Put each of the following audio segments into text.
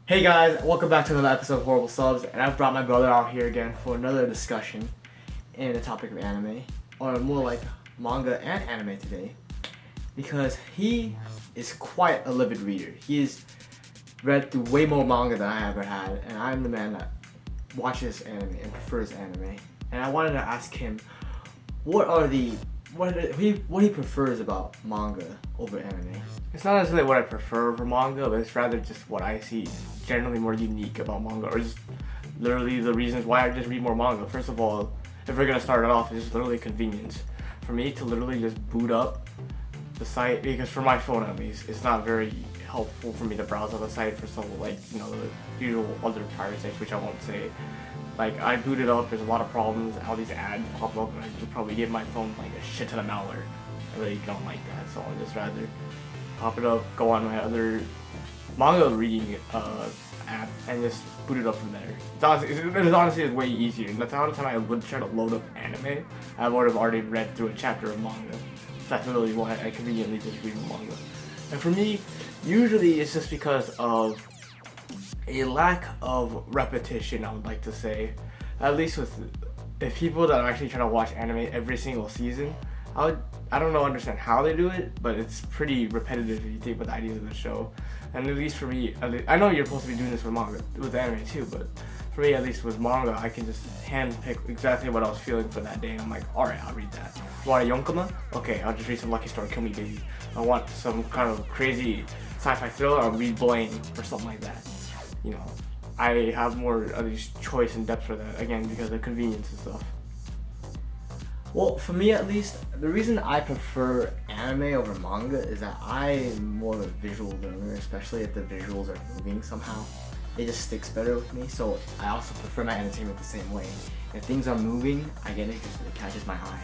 Hey guys, welcome back to another episode of Horrible Subs, and I've brought my brother out here again for another discussion in the topic of anime, or more like manga and anime today, because he is quite a livid reader. He has read through way more manga than I ever had, and I'm the man that watches anime and prefers anime. And I wanted to ask him, what he prefers about manga over anime. It's not necessarily what I prefer over manga, but it's rather just what I see generally more unique about manga, or just literally the reasons why I just read more manga. First of all, if we're gonna start it off, it's just literally convenience. For me to literally just boot up the site, because for my phone at least, it's not very helpful for me to browse on the site for some the usual other pirate sites, which I won't say. Like, I boot it up, there's a lot of problems, all these ads pop up, and I could probably give my phone like a shit ton of malware. I really don't like that, so I'll just rather pop it up, go on my other manga reading app, and just boot it up from there. It's honestly way easier. And that's the only time I would try to load up anime, I would have already read through a chapter of manga. That's really why I conveniently just read manga. And for me, usually it's just because of a lack of repetition, I would like to say. At least with the people that are actually trying to watch anime every single season, I don't know understand how they do it, but it's pretty repetitive if you think about the ideas of the show. And at least for me, I know you're supposed to be doing this with manga, with anime too, but for me, at least with manga, I can just handpick exactly what I was feeling for that day. And I'm like, alright, I'll read that. Want a Yonkama? Okay, I'll just read some Lucky Star, Kill Me Baby. I want some kind of crazy sci-fi thriller, I'll read Blaine or something like that. You know, I have more at least choice and depth for that, again, because of the convenience and stuff. Well, for me at least, the reason I prefer anime over manga is that I'm more of a visual learner, especially if the visuals are moving somehow. It just sticks better with me, so I also prefer my entertainment the same way. If things are moving, I get it because it catches my eye.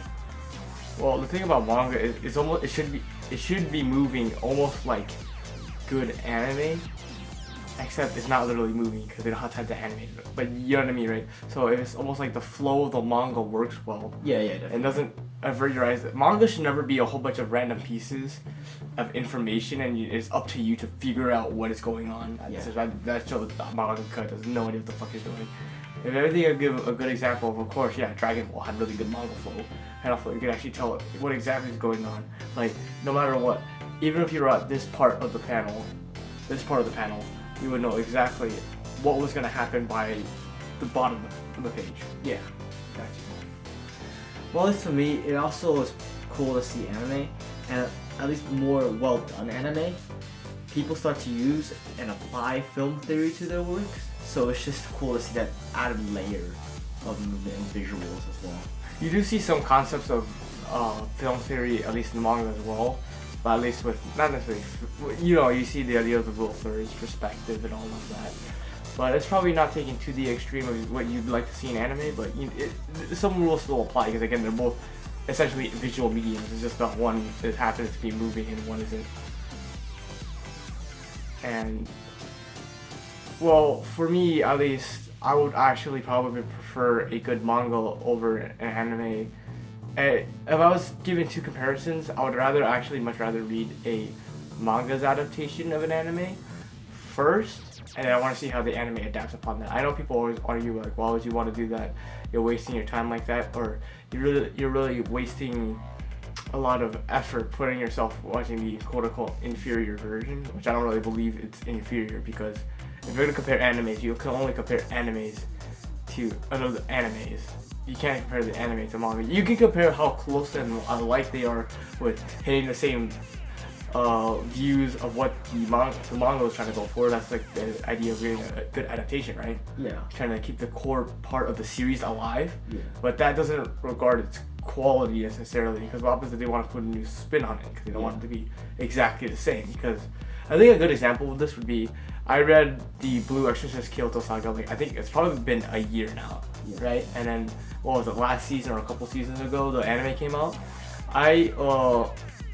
Well, the thing about manga is it should be moving almost like good anime, except it's not literally moving because they don't have time to animate it. But you know what I mean, right? So it's almost like the flow of the manga works well. Yeah, definitely. And doesn't avert your eyes. Manga should never be a whole bunch of random pieces of information, and it's up to you to figure out what is going on. Yeah. That shows that manga has no idea what the fuck he's doing. If everything, I give a good example of course, yeah, Dragon Ball had really good manga flow. And also, you can actually tell what exactly is going on. Like, no matter what, even if you're at this part of the panel, you would know exactly what was going to happen by the bottom of the page. Yeah, gotcha. Well, at least for me, it also is cool to see anime, and at least more well done anime. People start to use and apply film theory to their works, so it's just cool to see that added layer of movement and visuals as well. You do see some concepts of film theory, at least in manga as well. But at least with, not necessarily, you see the idea of the rule theory's perspective and all of that. But it's probably not taken to the extreme of what you'd like to see in anime, but some rules still apply, because again, they're both essentially visual mediums. It's just that one that happens to be moving and one isn't. And, well, for me at least, I would actually probably prefer a good manga over an anime. If I was given two comparisons, I would much rather read a manga's adaptation of an anime first, and then I want to see how the anime adapts upon that. I know people always argue like, why would you want to do that? You're wasting your time like that, or you're really wasting a lot of effort putting yourself watching the quote-unquote inferior version, which I don't really believe it's inferior, because if you're going to compare animes, you can only compare animes to other animes. You can't compare the anime to manga. You can compare how close and alike they are with hitting the same views of what the manga was trying to go for. That's like the idea of getting a good adaptation, right? Yeah. Trying to keep the core part of the series alive. Yeah. But that doesn't regard its quality necessarily, because what happens is they want to put a new spin on it, because they don't want it to be exactly the same. Because I think a good example of this would be, I read the Blue Exorcist Kyoto Saga, I think it's probably been a year now, right? And then, what was it, last season or a couple seasons ago, the anime came out. I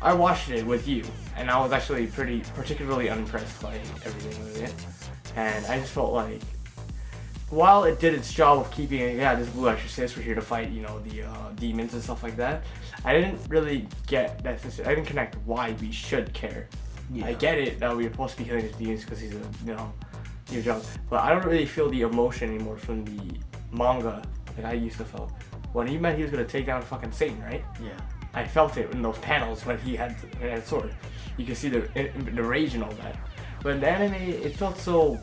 watched it with you, and I was actually particularly unimpressed by everything with it. And I just felt like, while it did its job of keeping it, this Blue Exorcist, we're here to fight, the demons and stuff like that, I didn't really get that. I didn't connect why we should care. Yeah. I get it that we're supposed to be killing his demons because he's a New Jump. But I don't really feel the emotion anymore from the manga that I used to feel. When he meant he was gonna take down fucking Satan, right? Yeah. I felt it in those panels when he had a sword. You can see the rage and all that. But in the anime, it felt so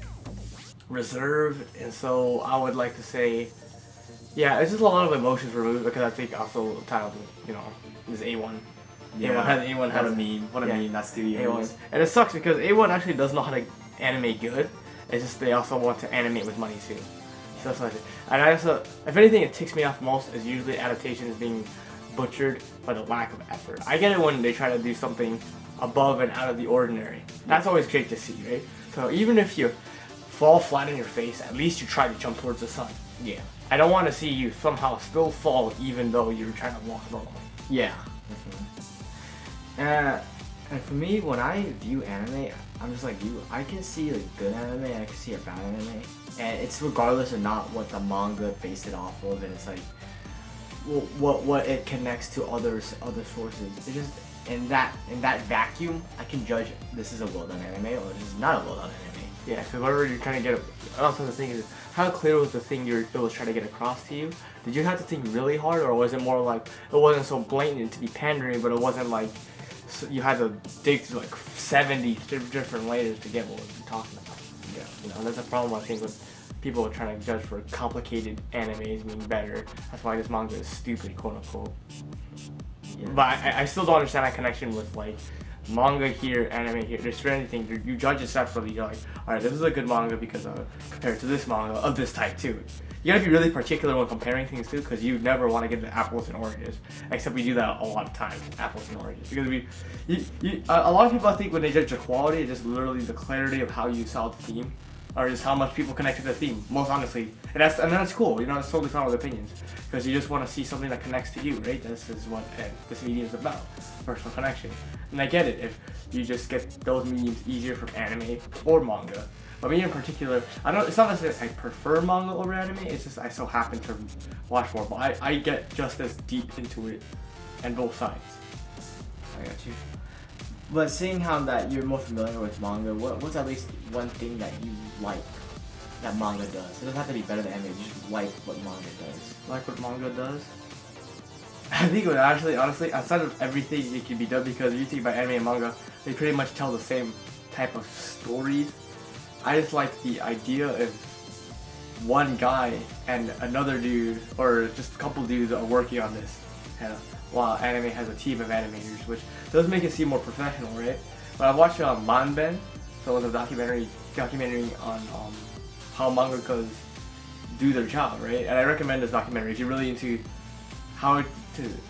reserved, and so I would like to say, yeah, it's just a lot of emotions removed because I think also the title, you know, is A1. Yeah. A1 What a has meme. What a meme that studio A1. is. And it sucks because A1 actually does know how to animate good. It's just they also want to animate with money too. So that's what I think. And I also, if anything, it ticks me off most is usually adaptations being butchered by the lack of effort. I get it when they try to do something above and out of the ordinary. That's always great to see, right? So even if you fall flat on your face, at least you try to jump towards the sun. Yeah. I don't want to see you somehow still fall even though you're trying to walk normally. Yeah. And for me, when I view anime, I'm just like you. I can see like good anime, and I can see a bad anime, and it's regardless of not what the manga based it off of, and it's like what it connects to other sources. It's just in that vacuum, I can judge this is a well done anime or this is not a well done anime. Yeah, because whatever you're trying to get, also the thing is, how clear was the thing it was trying to get across to you? Did you have to think really hard, or was it more like it wasn't so blatant to be pandering, but it wasn't like you had to dig through like 70 different layers to get what you're talking about? Yeah. You know, that's a problem I think with people trying to judge for complicated animes being better. That's why this manga is stupid, quote unquote. Yeah. But I still don't understand that connection with like manga here, anime here. There's for anything, you judge it separately. You're like, alright, this is a good manga because compared to this manga of this type too. You gotta be really particular when comparing things too, because you never want to get the apples and oranges. Except we do that a lot of times, apples and oranges. Because a lot of people I think when they judge the quality, it's just literally the clarity of how you saw the theme, or just how much people connect to the theme. Most honestly, and that's cool. You know, it's totally fine with opinions, because you just want to see something that connects to you, right? This is what this medium is about, personal connection. And I get it if you just get those mediums easier from anime or manga. But me in particular, it's not necessarily I prefer manga over anime, it's just I so happen to watch more. But I get just as deep into it and both sides. I got you. But seeing how that you're more familiar with manga, what's at least one thing that you like that manga does? It doesn't have to be better than anime, you just like what manga does. Like what manga does? I think it would actually, honestly, outside of everything it can be done, because if you think about anime and manga, they pretty much tell the same type of stories. I just like the idea of one guy and another dude, or just a couple dudes are working on this, while anime has a team of animators, which does make it seem more professional, right? But I watched Manben, so it was a documentary on how mangakas do their job, right? And I recommend this documentary if you're really into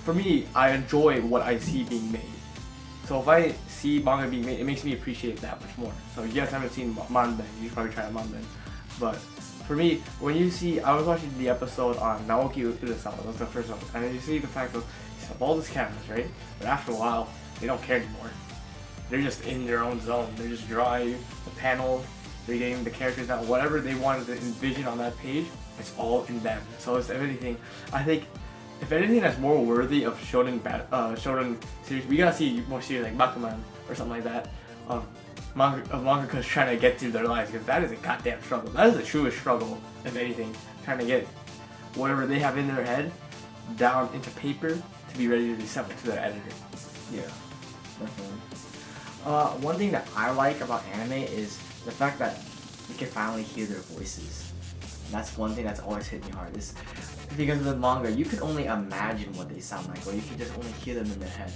for me, I enjoy what I see being made. So if I see manga being made, it makes me appreciate it that much more. So if you guys haven't seen Manben, you should probably try out Manben. But for me, when you see, I was watching the episode on Naoki Urasawa, that was the first one, and you see the fact that he set up all these cameras, right? But after a while, they don't care anymore. They're just in their own zone. They're just drawing the panel, they're getting the characters out, whatever they wanted to envision on that page, it's all in them. So it's everything. I think if anything that's more worthy of shonen series, we gotta see more series like Bakuman or something like that of mangakas trying to get through their lives, because that is a goddamn struggle. That is the truest struggle, if anything, trying to get whatever they have in their head down into paper to be ready to be sent to their editor. Yeah, definitely. One thing that I like about anime is the fact that you can finally hear their voices. That's one thing that's always hit me hard. Is because of the manga, you can only imagine what they sound like, or you can just only hear them in their head.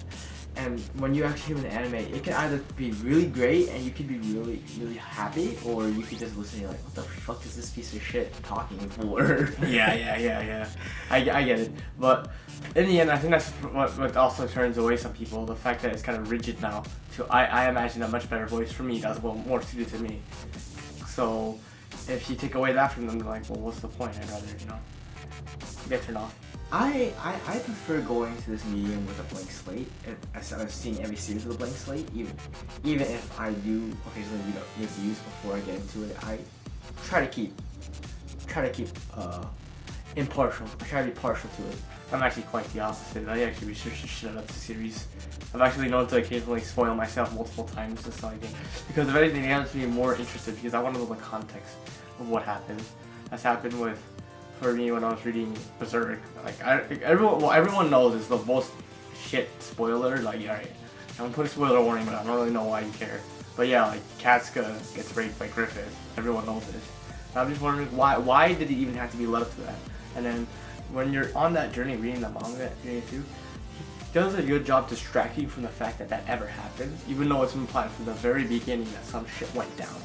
And when you actually hear an anime, it can either be really great and you can be really, really happy, or you can just listen and you're like, what the fuck is this piece of shit talking for? Yeah. I get it. But in the end, I think that's what also turns away some people, the fact that it's kind of rigid now. I imagine a much better voice for me that's more suited to me. So if you take away that from them, they're like, well, what's the point? I'd rather, get turned off. I prefer going to this medium with a blank slate. Instead of seeing every series with a blank slate, even if I do occasionally read reviews before I get into it, I try to keep impartial. I try to be partial to it. I'm actually quite the opposite. I actually research the shit out of the series. I've actually known to occasionally spoil myself multiple times just so I can, because if anything, it has me more interested because I want to know the context of what happened. That's happened with, for me when I was reading Berserk. Like everyone knows it's the most shit spoiler. Like, alright, I'm gonna put a spoiler warning, but I don't really know why you care. But yeah, like Katsuka gets raped by Griffith. Everyone knows this. And I'm just wondering why did it even have to be led up to that? And then when you're on that journey reading the manga, he does a good job distracting you from the fact that that ever happened, even though it's implied from the very beginning that some shit went down.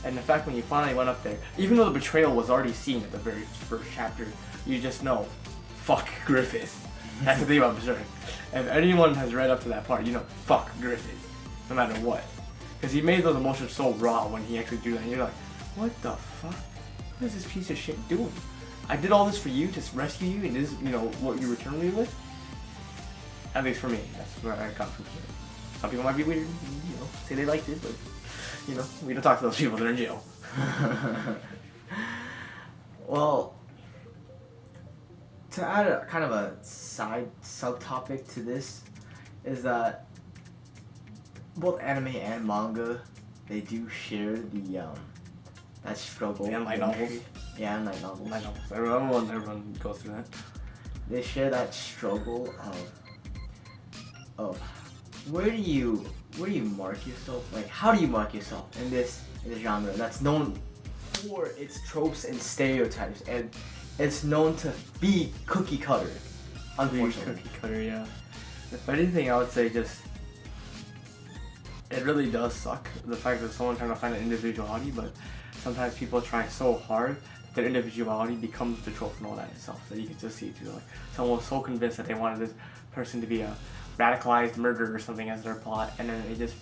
And the fact when you finally went up there, even though the betrayal was already seen at the very first chapter, you just know, fuck Griffith. That's the thing about Berserk. If anyone has read up to that part, you know, fuck Griffith, no matter what. Because he made those emotions so raw when he actually drew that, and you're like, what the fuck? What is this piece of shit doing? I did all this for you to rescue you, and this is, you know, what you returned me with? At least for me, that's where I got from here. Some people might be weird, you know, say they liked it, but, you know, we don't talk to those people, they're in jail. Well, to add a kind of a subtopic to this, is that both anime and manga, they do share the that struggle. And light novels. Yeah, and light novels. Light novels. Everyone goes through that. They share that struggle of where do you mark yourself? Like, how do you mark yourself in this genre that's known for its tropes and stereotypes, and it's known to be cookie cutter. Unfortunately, cookie cutter, yeah. If anything, I would say just it really does suck the fact that someone trying to find an individuality, but sometimes people try so hard that their individuality becomes the trope and all that itself. So you can just see it too. Like someone was so convinced that they wanted this person to be a radicalized murderer or something as their plot, and then it just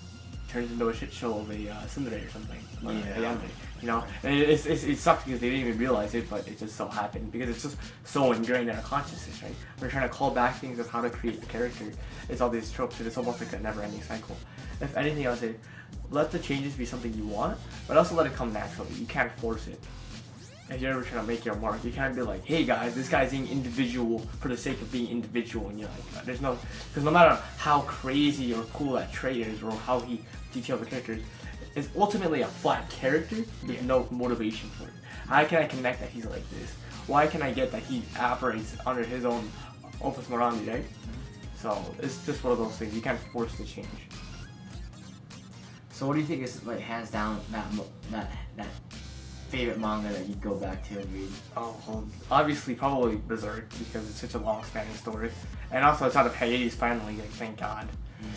turns into a shit show of a tsundere or something. Yeah. You know, and it sucks because they didn't even realize it, but it just so happened because it's just so ingrained in our consciousness, right? We're trying to call back things of how to create the character. It's all these tropes, and it's almost like a never-ending cycle. If anything, I would say, let the changes be something you want, but also let it come naturally. You can't force it. If you're ever trying to make your mark, you can't be like, hey guys, this guy's being individual for the sake of being individual, and you're like, there's no, because no matter how crazy or cool that trait is, or how he details the characters, it's ultimately a flat character with no motivation for it. How can I connect that he's like this? Why can I get that he operates under his own opus morandi, right? So it's just one of those things, you can't force the change. So what do you think is, like, hands down that favorite manga that you go back to and read? Oh, well, obviously probably Berserk, because it's such a long-spanning story, and also it's out of hiatus finally. Like, thank God.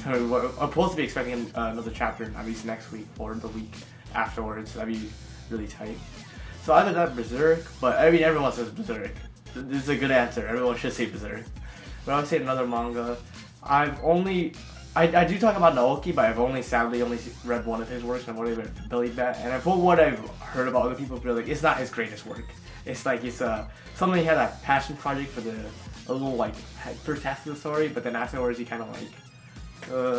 So I'm supposed to be expecting another chapter at least next week or the week afterwards. That'd be really tight. So either that, Berserk, but I mean everyone says Berserk. This is a good answer. Everyone should say Berserk. But I would say another manga. I do talk about Naoki, but I've sadly only read one of his works, and I've only read Billy Bat, and from what I've heard about other people, like, it's not his greatest work. It's like, it's something he had a passion project for a little, like, first half of the story, but then afterwards he kind of like,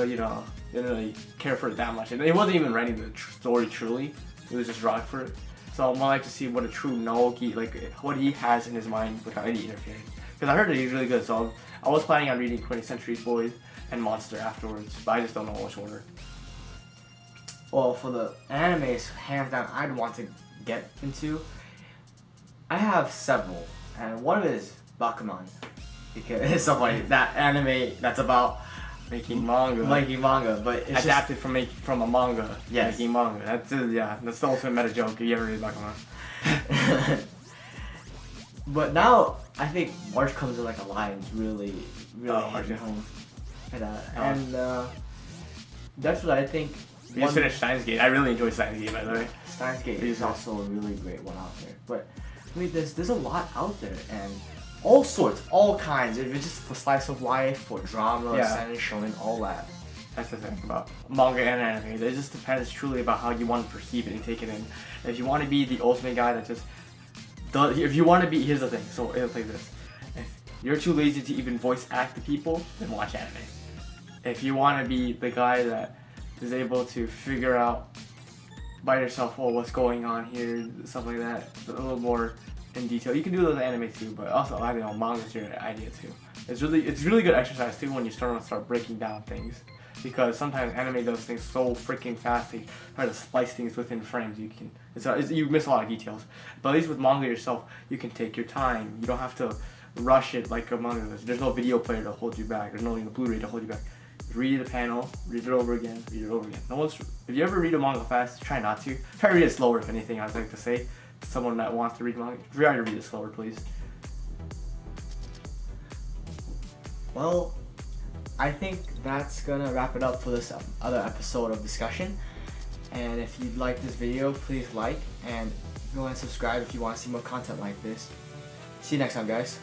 you know, didn't really care for it that much. And he wasn't even writing the story truly, he was just drawing for it. So I'd like to see what a true Naoki, like, what he has in his mind without any interference. Because I heard that he's really good, so I was planning on reading 20th Century Boys and Monster afterwards, but I just don't know which order. Well, for the animes, hands down, I'd want to get into, I have several, and one of it is Bakuman, because it's something that anime that's about Making manga, but it's adapted from a manga. Yes. Making manga. That's the ultimate meta joke if you ever read Bakuman. But now I think March Comes in Like a Lion's really hit me home. And that's what I think. You just finished Steins Gate. I really enjoyed Steins Gate, by the way. Steins Gate is also a really great one out there. But I mean, there's a lot out there, and all sorts, all kinds. If it's just for slice of life, for drama, seinen, shonen, all that. That's the thing about manga and anime. It just depends truly about how you want to perceive it and take it in. If you want to be the ultimate guy that just does, if you want to be, here's the thing. So it'll like this. If you're too lazy to even voice act the people, then watch anime. If you want to be the guy that is able to figure out by yourself, oh, what's going on here, stuff like that, a little more in detail. You can do those in anime too, but also, I don't know, manga's your idea too. It's really good exercise too when you start breaking down things, because sometimes anime does things so freaking fast they try to splice things within frames. You miss a lot of details. But at least with manga yourself, you can take your time. You don't have to rush it like a manga does. There's no video player to hold you back. There's no Blu-ray to hold you back. Read the panel, read it over again, read it over again. If you ever read a manga fast, try not to. Try to read it slower, if anything. I'd like to say to someone that wants to read manga, try to read it slower, please. Well, I think that's gonna wrap it up for this other episode of discussion. And if you like this video, please like and go and subscribe if you want to see more content like this. See you next time, guys.